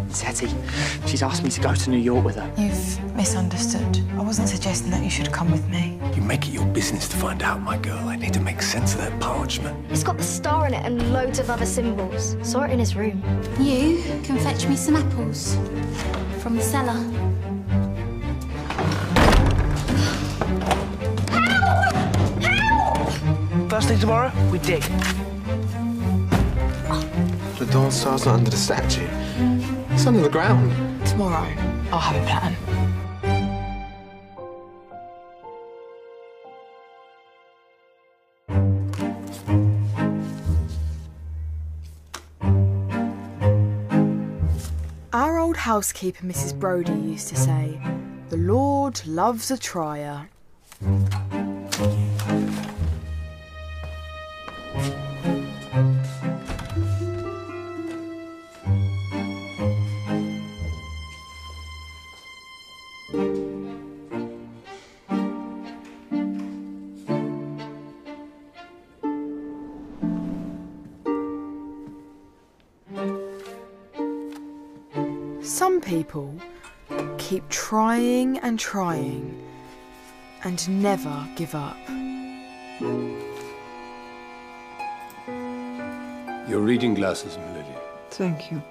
It's Hetty. She's asked me to go to New York with her. You've misunderstood. I wasn't suggesting that you should come with me. You make it your business to find out, my girl. I need to make sense of that parchment. It's got the star in it and loads of other symbols. Saw it in his room. You can fetch me some apples from the cellar. Help! Help! First thing tomorrow, we dig. The Dawn Star's not under the statue. It's under the ground. Tomorrow, I'll have a plan. Our old housekeeper, Mrs. Brodie, used to say, "The Lord loves a trier." Some people keep trying and trying and never give up. Your reading glasses, my lady. Thank you.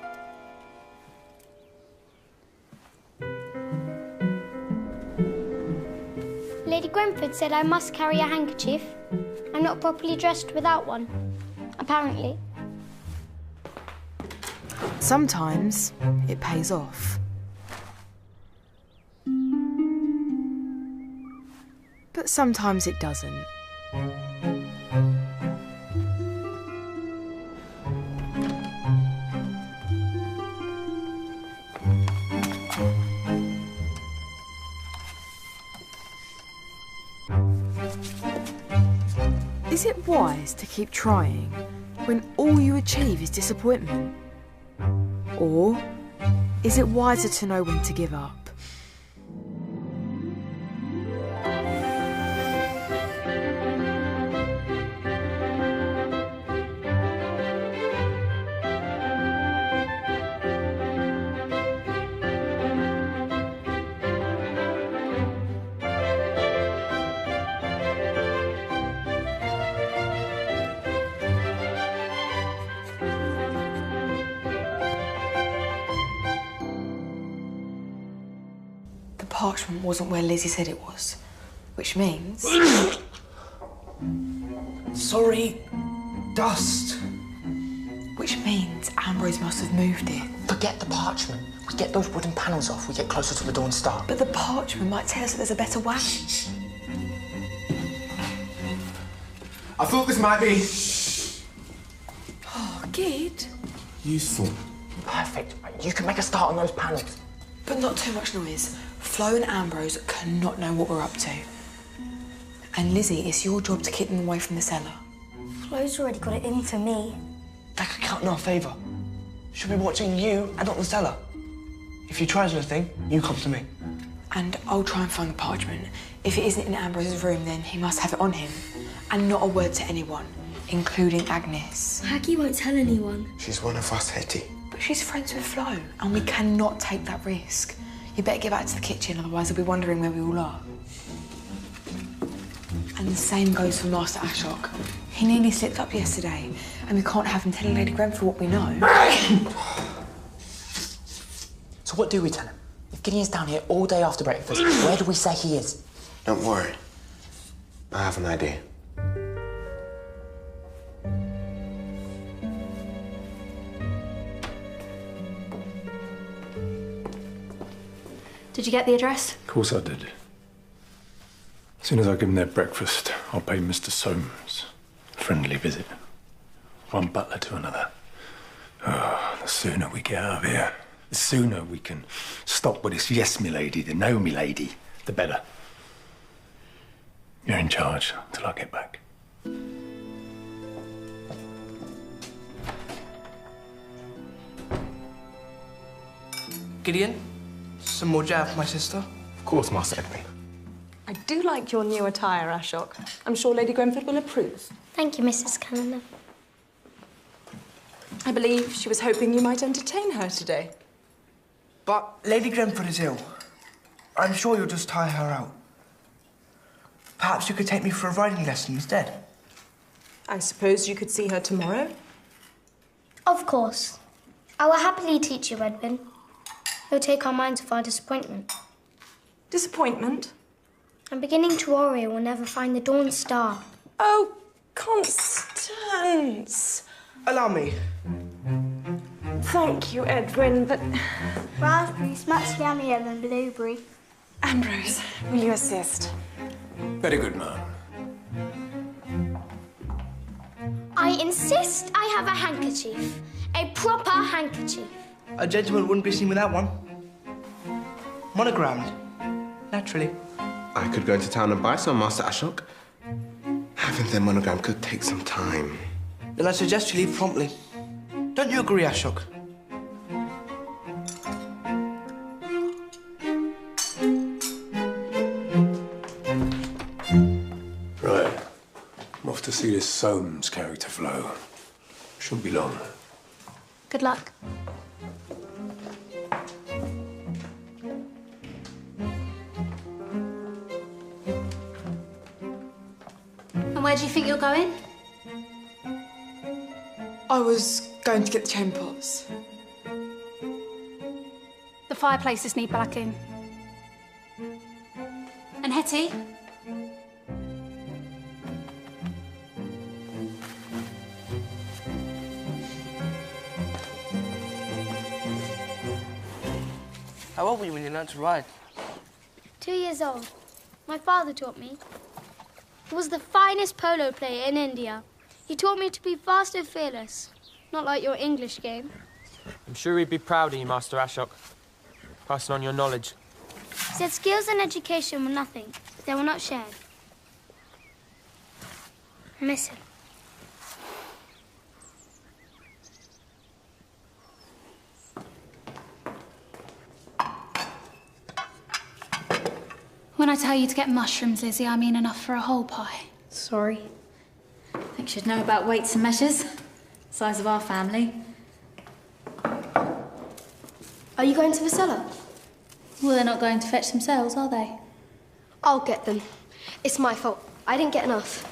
Lady Grenford said I must carry a handkerchief. I'm not properly dressed without one, apparently. Sometimes it pays off. But sometimes it doesn't. Is it wise to keep trying when all you achieve is disappointment? Or is it wiser to know when to give up? Parchment wasn't where Lizzie said it was, which means... Sorry. Dust. Which means Ambrose must have moved it. Forget the parchment. We get those wooden panels off, we get closer to the Dawn Star. But the parchment might tell us that there's a better way. I thought this might be... Oh, Gid. useful. Perfect. You can make a start on those panels. But not too much noise. Flo and Ambrose cannot know what we're up to. And Lizzie, it's your job to keep them away from the cellar. Flo's already got it into me. That could count in our favour. She'll be watching you and not the cellar. If you try anything, you come to me. And I'll try and find the parchment. If it isn't in Ambrose's room, then he must have it on him. And not a word to anyone, including Agnes. Aggie won't tell anyone. She's one of us, Hetty. But she's friends with Flo, and we cannot take that risk. You better get back to the kitchen, otherwise they'll be wondering where we all are. And the same goes for Master Ashok. He nearly slipped up yesterday, and we can't have him telling Lady Grenford what we know. So what do we tell him? If Gideon's down here all day after breakfast, where do we say he is? Don't worry. I have an idea. Did you get the address? Of course I did. As soon as I give them their breakfast, I'll pay Mr. Soames a friendly visit. One butler to another. Oh, the sooner we get out of here, the sooner we can stop with this yes, me lady, the no, me lady, the better. You're in charge till I get back. Gideon, some more jam for my sister? Of course, Master Edwin. I do like your new attire, Ashok. I'm sure Lady Grenford will approve. Thank you, Mrs. Cannon. I believe she was hoping you might entertain her today. But Lady Grenford is ill. I'm sure you'll just tire her out. Perhaps you could take me for a riding lesson instead. I suppose you could see her tomorrow? Of course. I will happily teach you, Edwin. You'll take our minds off our disappointment. Disappointment? I'm beginning to worry we'll never find the Dawn Star. Oh, Constance. Allow me. Thank you, Edwin, but... Raspberry's much yummier than blueberry. Ambrose, will you assist? Very good, ma'am. I insist I have a handkerchief. A proper handkerchief. A gentleman wouldn't be seen without one. Monogrammed. Naturally. I could go into town and buy some, Master Ashok. Having them monogrammed could take some time. Then I suggest you leave promptly. Don't you agree, Ashok? Right. I'm off to see this Soames character flow. Shouldn't be long. Good luck. And where do you think you're going? I was going to get the chamber pots. The fireplaces need blacking. And Hetty? How old were you when you learned to ride? 2 years old. My father taught me. He was the finest polo player in India. He taught me to be fast and fearless. Not like your English game. I'm sure he'd be proud of you, Master Ashok. Passing on your knowledge. He said skills and education were nothing. They were not shared. I miss him. When I tell you to get mushrooms, Lizzie, I mean enough for a whole pie. Sorry. I think she'd know about weights and measures. Size of our family. Are you going to the cellar? Well, they're not going to fetch themselves, are they? I'll get them. It's my fault. I didn't get enough.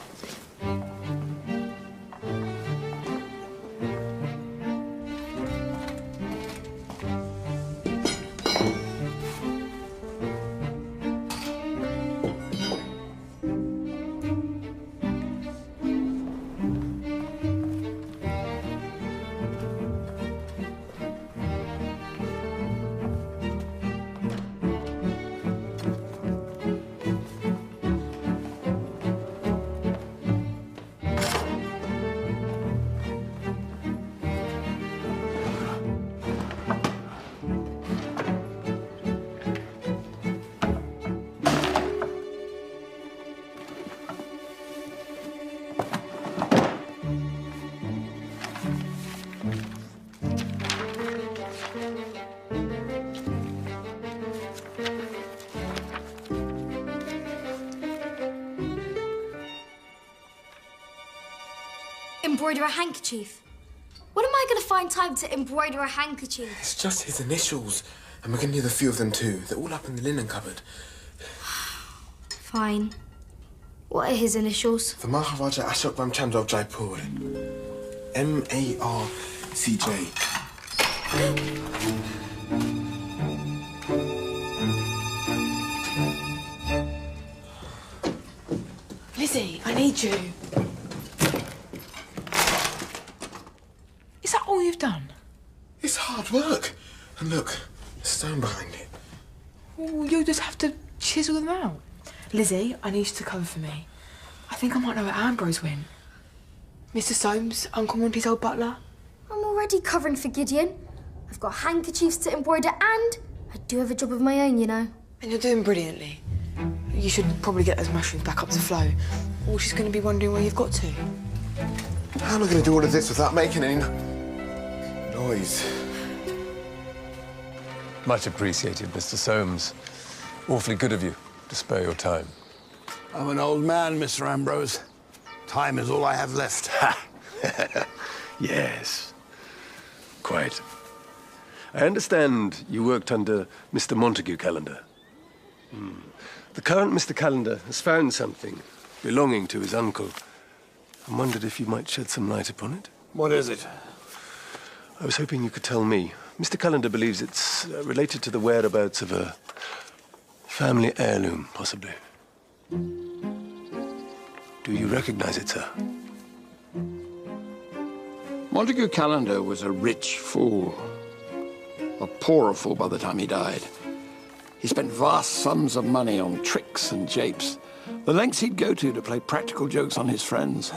Embroider a handkerchief? When am I going to find time to embroider a handkerchief? It's just his initials. And we're going to need a few of them too. They're all up in the linen cupboard. Fine. What are his initials? For Maharaja Ashok Ramchandra of Jaipur. M-A-R-C-J. Lizzie, I need you. Is that all you've done? It's hard work. And look, there's stone behind it. Well, you'll just have to chisel them out. Lizzie, I need you to cover for me. I think I might know where Ambrose went. Mr. Soames, Uncle Monty's old butler. I'm already covering for Gideon. I've got handkerchiefs to embroider and I do have a job of my own, you know. And you're doing brilliantly. You should probably get those mushrooms back up to flow, or she's going to be wondering where you've got to. How am I going to do all of this without making any noise? Much appreciated, Mr. Soames. Awfully good of you to spare your time. I'm an old man, Mr. Ambrose. Time is all I have left. Yes. Quite. I understand you worked under Mr. Montague Callender. The current Mr. Callender has found something belonging to his uncle and wondered if you might shed some light upon it. What is it? I was hoping you could tell me. Mr. Callender believes it's related to the whereabouts of a family heirloom, possibly. Do you recognize it, sir? Montague Callender was a rich fool. A poorer fool by the time he died. He spent vast sums of money on tricks and japes, the lengths he'd go to play practical jokes on his friends.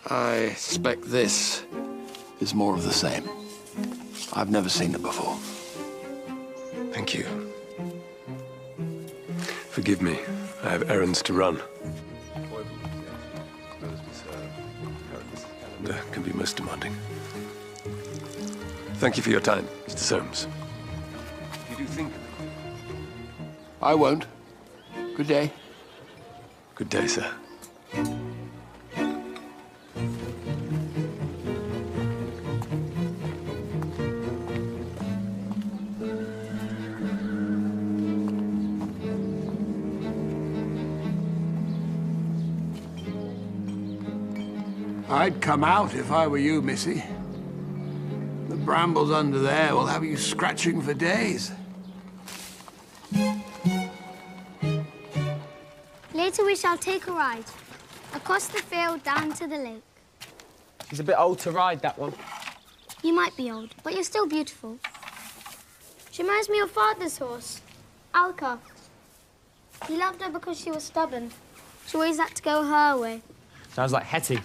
I suspect this is more of the same. I've never seen it before. Thank you. Forgive me. I have errands to run. Calendar can be most demanding. Thank you for your time, Mr. Soames. You do think... I won't. Good day. Good day, sir. I'd come out if I were you, Missy. The brambles under there will have you scratching for days. Later we shall take a ride. Across the field, down to the lake. She's a bit old to ride, that one. You might be old, but you're still beautiful. She reminds me of Father's horse, Alka. He loved her because she was stubborn. She always had to go her way. Sounds like Hetty.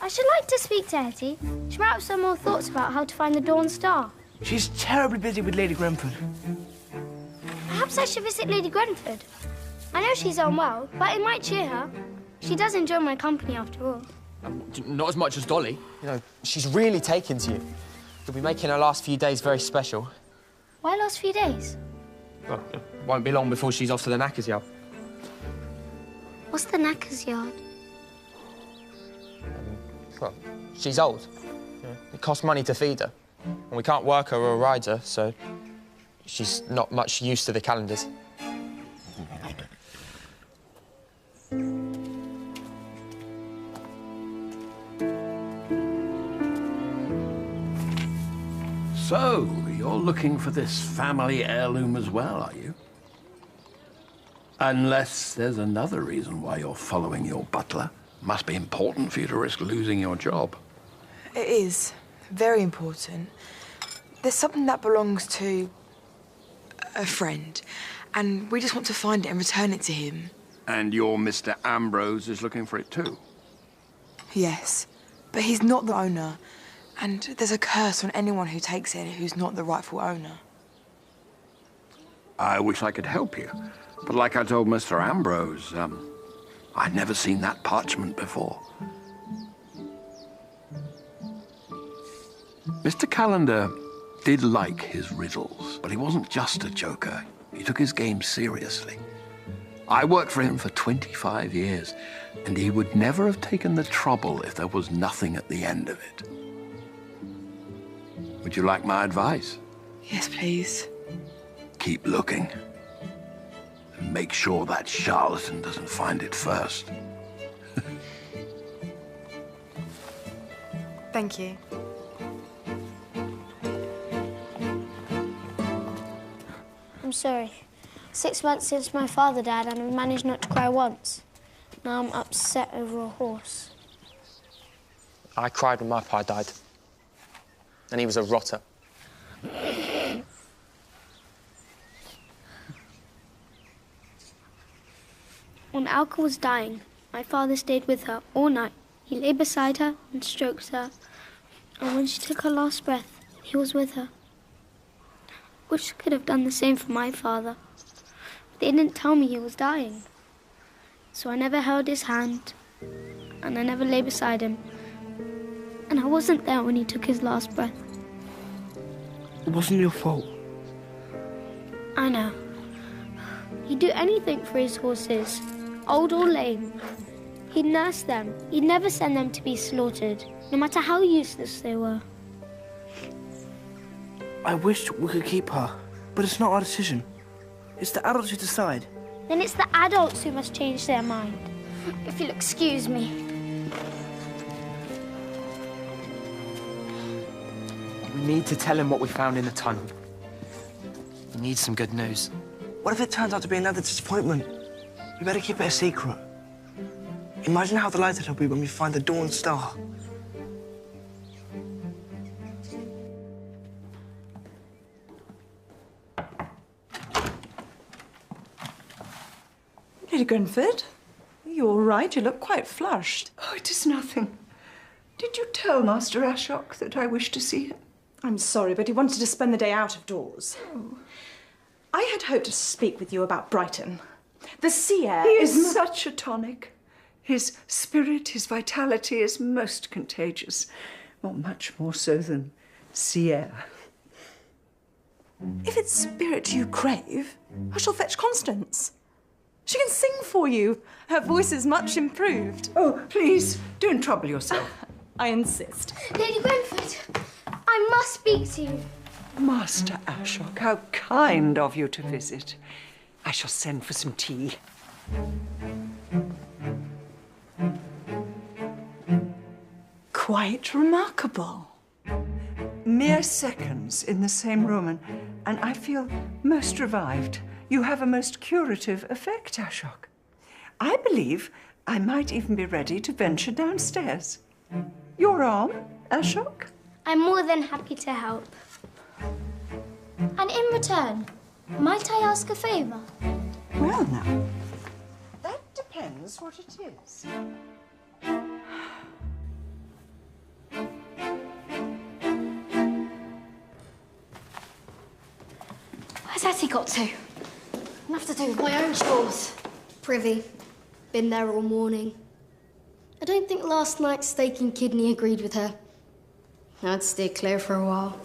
I should like to speak to Hetty. She might have some more thoughts about how to find the Dawn Star. She's terribly busy with Lady Grenford. Perhaps I should visit Lady Grenford. I know she's unwell, but it might cheer her. She does enjoy my company after all. Not as much as Dolly. You know, she's really taken to you. You'll be making her last few days very special. Why last few days? Well, it won't be long before she's off to the Knackers Yard. What's the Knackers Yard? Well, she's old. You know, it costs money to feed her. And we can't work her or ride her, so she's not much use to the calendars. So, you're looking for this family heirloom as well, are you? Unless there's another reason why you're following your butler. Must be important for you to risk losing your job. It is. Very important. There's something that belongs to a friend, and we just want to find it and return it to him. And your Mr. Ambrose is looking for it too? Yes, but he's not the owner, and there's a curse on anyone who takes it who's not the rightful owner. I wish I could help you, but like I told Mr. Ambrose, I'd never seen that parchment before. Mr. Callender did like his riddles, but he wasn't just a joker. He took his game seriously. I worked for him for 25 years, and he would never have taken the trouble if there was nothing at the end of it. Would you like my advice? Yes, please. Keep looking. And make sure that charlatan doesn't find it first. Thank you. I'm sorry. 6 months since my father died and I've managed not to cry once. Now I'm upset over a horse. I cried when my pa died. And he was a rotter. When Alka was dying, my father stayed with her all night. He lay beside her and stroked her. And when she took her last breath, he was with her. I wish I could have done the same for my father. They didn't tell me he was dying. So I never held his hand, and I never lay beside him. And I wasn't there when he took his last breath. It wasn't your fault. I know. He'd do anything for his horses, old or lame. He'd nurse them. He'd never send them to be slaughtered, no matter how useless they were. I wish we could keep her, but it's not our decision. It's the adults who decide. Then it's the adults who must change their mind. If you'll excuse me. We need to tell him what we found in the tunnel. He needs some good news. What if it turns out to be another disappointment? We better keep it a secret. Imagine how delighted he'll be when we find the Dawn Star. Lady Grenford, are you all right? You look quite flushed. Oh, it is nothing. Did you tell Master Ashok that I wish to see him? I'm sorry, but he wanted to spend the day out of doors. Oh. I had hoped to speak with you about Brighton. The sea air He is such a tonic. His spirit, his vitality is most contagious. Well, much more so than sea air. If it's spirit you crave, I shall fetch Constance. She can sing for you. Her voice is much improved. Oh, please, don't trouble yourself. I insist. Lady Grenford, I must speak to you. Master Ashok, how kind of you to visit. I shall send for some tea. Quite remarkable. Mere seconds in the same room, and I feel most revived. You have a most curative effect, Ashok. I believe I might even be ready to venture downstairs. Your arm, Ashok? I'm more than happy to help. And in return, might I ask a favour? Well, now, that depends what it is. Where's Hetty got to? I'll have to do my own chores. Privy. Been there all morning. I don't think last night's steak and kidney agreed with her. I'd stay clear for a while.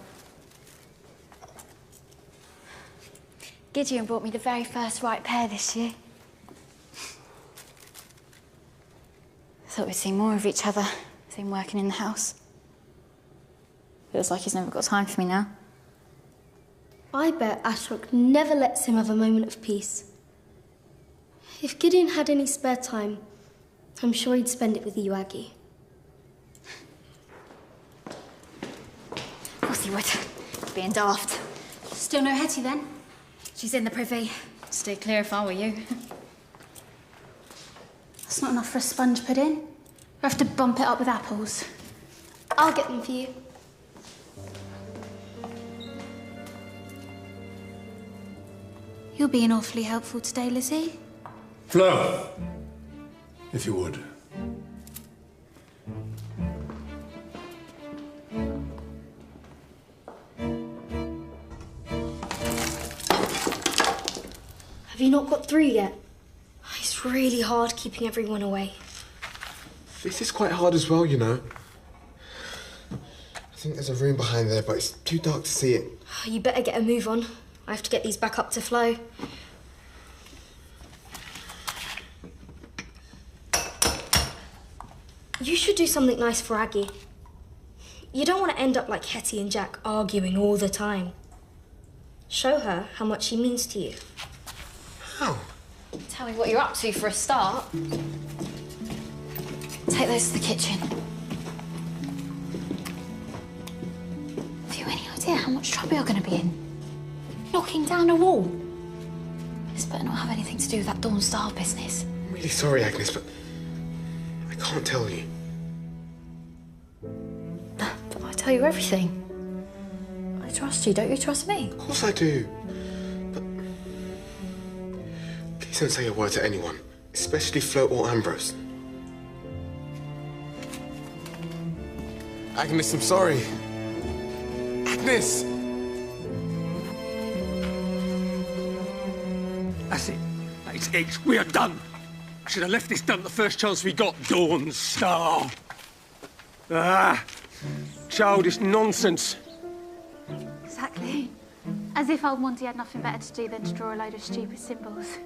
Gideon brought me the very first right pair this year. I thought we'd see more of each other with him working in the house. Feels like he's never got time for me now. I bet Ashok never lets him have a moment of peace. If Gideon had any spare time, I'm sure he'd spend it with you, Aggie. Of course he would. Being daft. Still no Hetty, then? She's in the privy. Stay clear if I were you. That's not enough for a sponge pudding. I have to bump it up with apples. I'll get them for you. You're being awfully helpful today, Lizzie. Flo, if you would. Have you not got through yet? It's really hard keeping everyone away. This is quite hard as well, you know. I think there's a room behind there, but it's too dark to see it. You better get a move on. I have to get these back up to flow. You should do something nice for Aggie. You don't want to end up like Hetty and Jack arguing all the time. Show her how much he means to you. How? Tell me what you're up to for a start. Take those to the kitchen. Have you any idea how much trouble you're going to be in? Knocking down a wall. This better not have anything to do with that Dawn Star business. I'm really sorry, Agnes, but I can't tell you. But I tell you everything. I trust you, don't you trust me? Of course I do. But please don't say a word to anyone, especially Flo or Ambrose. Agnes, I'm sorry. Agnes! That's it. It's we are done. I should have left this done the first chance we got. Dawn Star. Ah, childish nonsense. Exactly. As if old Monty had nothing better to do than to draw a load of stupid symbols.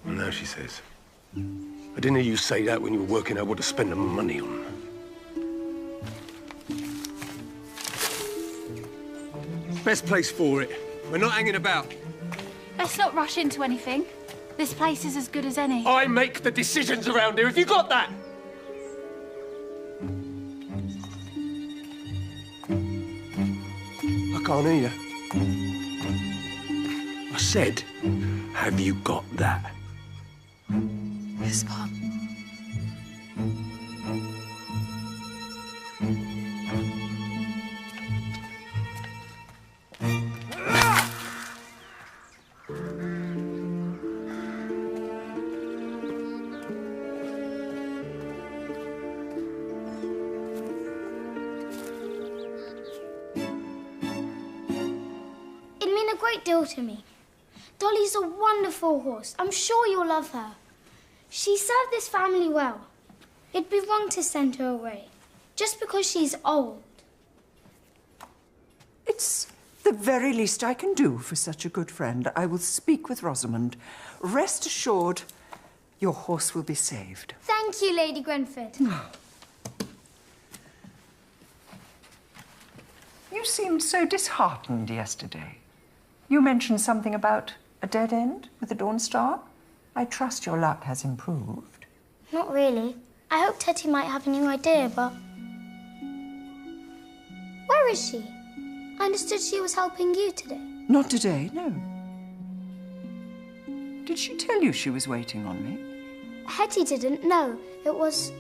Well, now she says. I didn't hear you say that when you were working out what to spend the money on. Best place for it. We're not hanging about. Let's not rush into anything. This place is as good as any. I make the decisions around here. Have you got that? I can't hear you. I said, have you got that? Yes, Mum. Deal to me. Dolly's a wonderful horse. I'm sure you'll love her. She served this family well. It'd be wrong to send her away, just because she's old. It's the very least I can do for such a good friend. I will speak with Rosamond. Rest assured, your horse will be saved. Thank you, Lady Grenford. You seemed so disheartened yesterday. You mentioned something about a dead end with the Dawn Star. I trust your luck has improved. Not really. I hoped Hetty might have a new idea, but... Where is she? I understood she was helping you today. Not today, no. Did she tell you she was waiting on me? Hetty didn't, no. It was...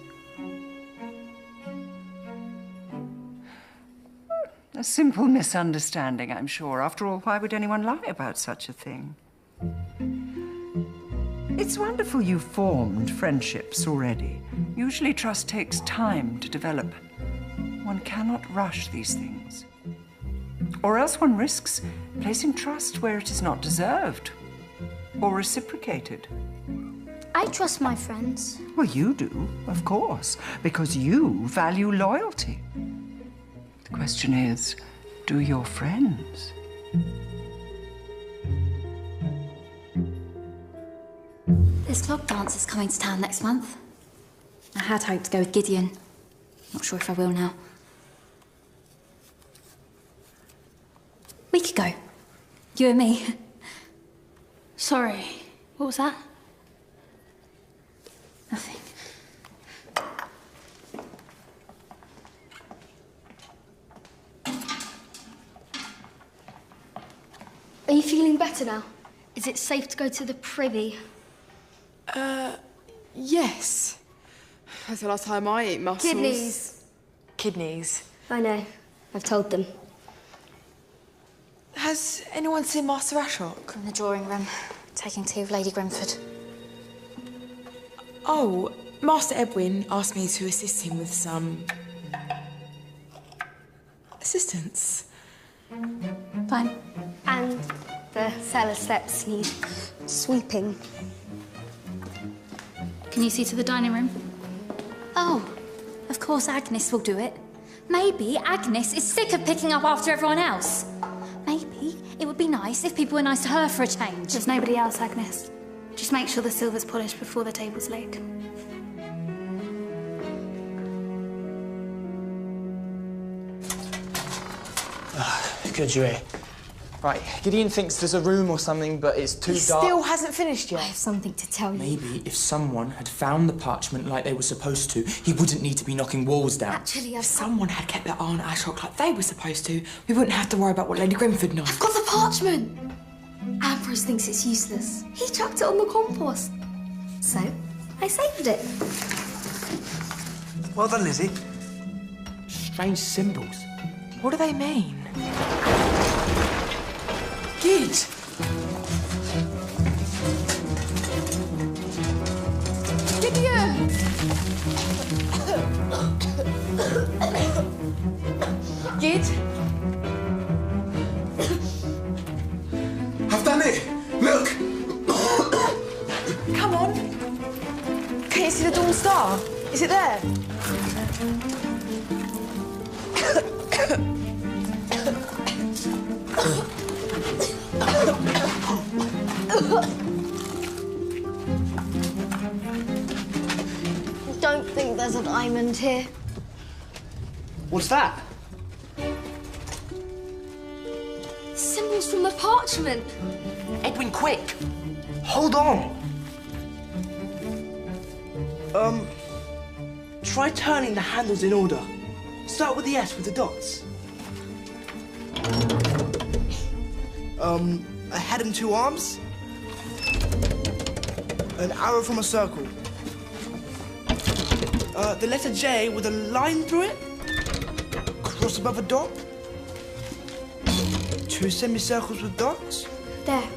A simple misunderstanding, I'm sure. After all, why would anyone lie about such a thing? It's wonderful you've formed friendships already. Usually trust takes time to develop. One cannot rush these things. Or else one risks placing trust where it is not deserved or reciprocated. I trust my friends. Well, you do, of course, because you value loyalty. The question is, do your friends? There's clog dancers coming to town next month. I had hoped to go with Gideon. Not sure if I will now. We could go. You and me. Sorry, what was that? Nothing. Are you feeling better now? Is it safe to go to the privy? Yes. That's the last time I ate mussels. Kidneys. Kidneys. I know. I've told them. Has anyone seen Master Ashok? In the drawing room, taking tea with Lady Grenford. Oh, Master Edwin asked me to assist him with some... assistance. Fine. And the cellar steps need sweeping. Can you see to the dining room? Oh, of course Agnes will do it. Maybe Agnes is sick of picking up after everyone else. Maybe it would be nice if people were nice to her for a change. There's nobody else, Agnes. Just make sure the silver's polished before the table's laid. Good, you're here. Right, Gideon thinks there's a room or something, but it's too dark. He still hasn't finished yet. I have something to tell you. Maybe if someone had found the parchment like they were supposed to, he wouldn't need to be knocking walls down. Actually, If someone had kept their eye on Ashok like they were supposed to, we wouldn't have to worry about what Lady Grenford knows. I've got the parchment! Ambrose thinks it's useless. He chucked it on the compost. So, I saved it. Well done, Lizzie. Strange symbols. What do they mean? Gid! Gideon! Gid? I've done it! Look! Come on. Can you see the Dawn Star? Is it there? Don't think there's a diamond here. What's that? handles from the parchment. Edwin, quick! Hold on. Try turning the handles in order. Start with the S with the dots. A head and two arms. An arrow from a circle. The letter J with a line through it. Cross above a dot. Two semicircles with dots. There.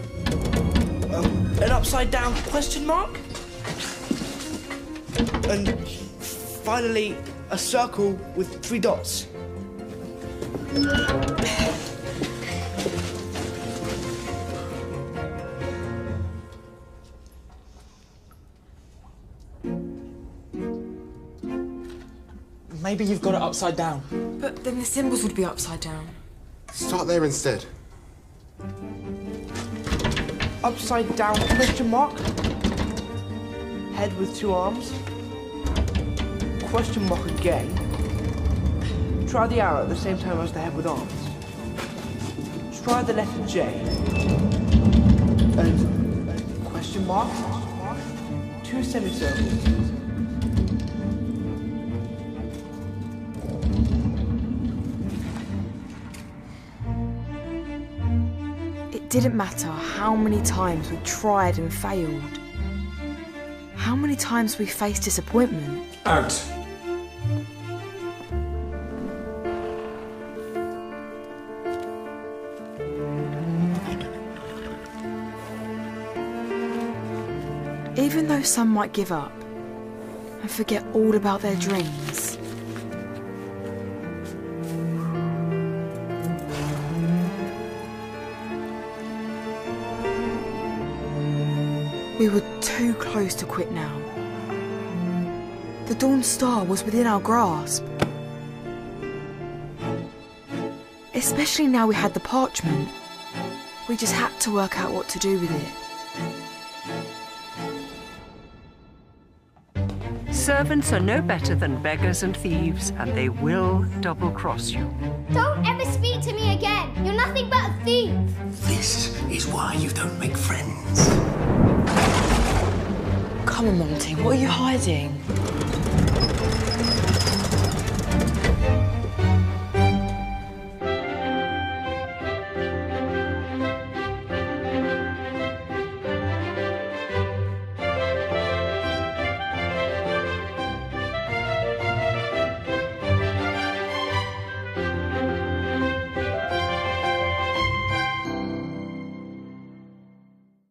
An upside down question mark. And finally, a circle with three dots. Maybe you've got it upside down. But then the symbols would be upside down. Start there instead. Upside down question mark. Head with two arms. Question mark again. Try the arrow at the same time as the head with arms. Try the letter J. And question mark. Two semicircles. It didn't matter how many times we tried and failed. How many times we faced disappointment. Out. Even though some might give up and forget all about their dreams, we were too close to quit now. The Dawn Star was within our grasp. Especially now we had the parchment. We just had to work out what to do with it. Servants are no better than beggars and thieves, and they will double-cross you. Don't ever speak to me again. You're nothing but a thief. This is why you don't make friends. Come on, Monty, what are you hiding?